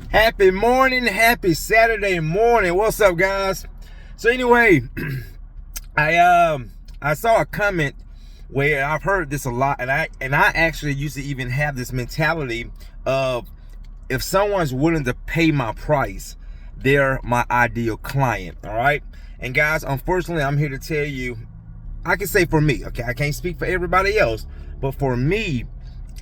Happy morning, happy Saturday morning. What's up, guys? So anyway, I saw a comment where I've heard this a lot, and I actually used to even have this mentality of, if someone's willing to pay my price, they're my ideal client. All right. And guys, unfortunately, I'm here to tell you, I can say for me, okay, I can't speak for everybody else, but for me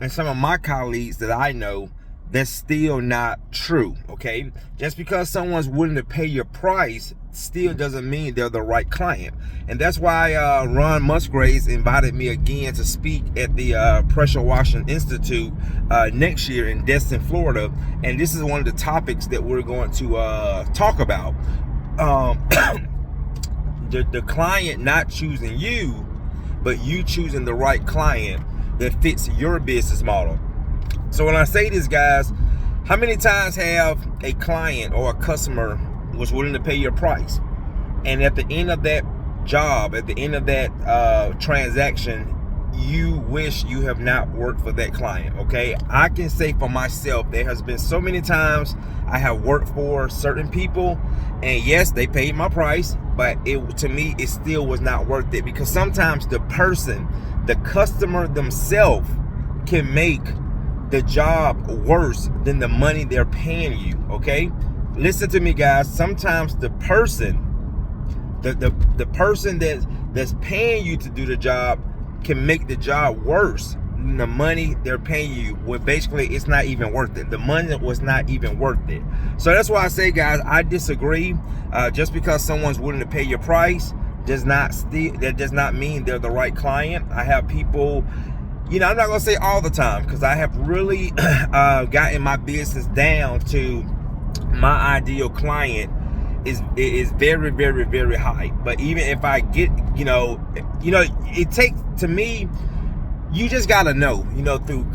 and some of my colleagues that I know, that's still not true. Okay, just because someone's willing to pay your price still doesn't mean they're the right client. And that's why Ron Musgraves invited me again to speak at the Pressure Washing Institute next year in Destin, Florida. And this is one of the topics that we're going to talk about. The client not choosing you, but you choosing the right client that fits your business model. So when I say this, guys, how many times have a client or a customer was willing to pay your price, and at the end of that job, at the end of that transaction, you wish you have not worked for that client? Okay, I can say for myself, there has been so many times I have worked for certain people, and yes, they paid my price, but to me, it still was not worth it, because sometimes the customer themselves can make the job worse than the money they're paying you. Okay, listen to me, guys. Sometimes the person that's paying you to do the job can make the job worse than the money they're paying you, when basically it's not even worth it. The money was not even worth it. So that's why I say, guys, I disagree. Just because someone's willing to pay your price that does not mean they're the right client. I have people, I'm not gonna say all the time, because I have really gotten my business down to my ideal client is very, very, very high. But even if I get, it takes, to me, you just gotta know, through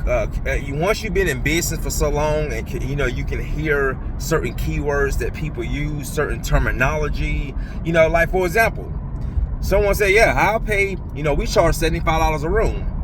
once you've been in business for so long, and you can hear certain keywords that people use, certain terminology. Like, for example, someone say, yeah, I'll pay, we charge $75 a room.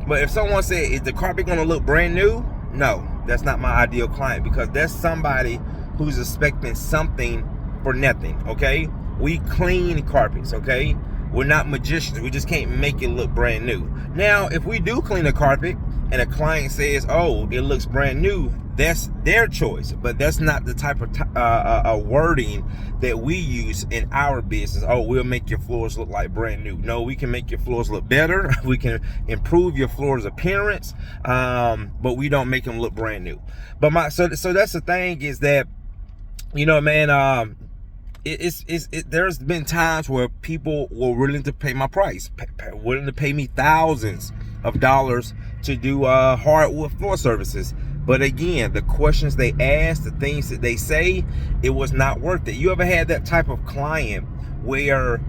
But if someone said, is the carpet gonna look brand new? No, that's not my ideal client, because that's somebody who's expecting something for nothing. Okay, we clean carpets. Okay, we're not magicians. We just can't make it look brand new. Now, if we do clean a carpet and a client says, oh, it looks brand new, that's their choice. But that's not the type of wording that we use in our business. Oh, we'll make your floors look like brand new. No, we can make your floors look better. We can improve your floor's appearance, but we don't make them look brand new. But so that's the thing, is that, man, there's been times where people were willing to pay my price, willing to pay me thousands of dollars to do hardwood floor services. But again, the questions they ask, the things that they say, it was not worth it. You ever had that type of client where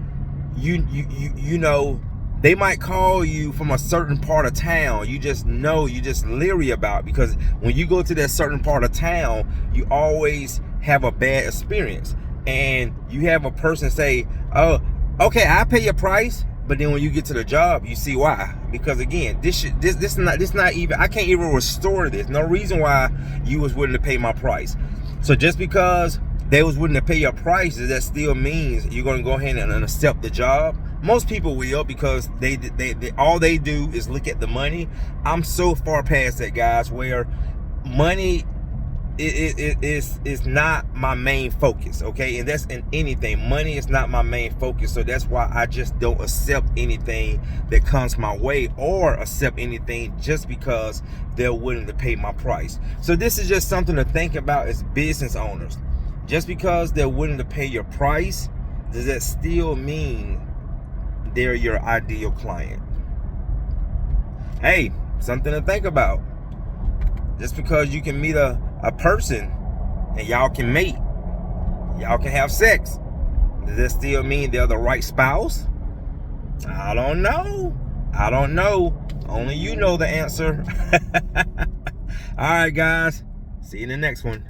they might call you from a certain part of town, you're just leery about, because when you go to that certain part of town, you always have a bad experience, and you have a person say, oh, okay, I'll pay your price. But then when you get to the job, you see why. Because again, this not even, I can't even restore this. No reason why you was willing to pay my price. So just because they was willing to pay your price, that still means you're going to go ahead and accept the job? Most people will, because they all they do is look at the money. I'm so far past that, guys, where money is not my main focus. Okay, and that's in anything. Money is not my main focus. So that's why I just don't accept anything that comes my way, or accept anything just because they're willing to pay my price. So this is just something to think about as business owners. Just because they're willing to pay your price, does that still mean they're your ideal client? Hey, something to think about. Just because you can meet a person and y'all can mate, y'all can have sex, does that still mean they're the right spouse? I don't know. Only you know the answer. All right, guys, see you in the next one.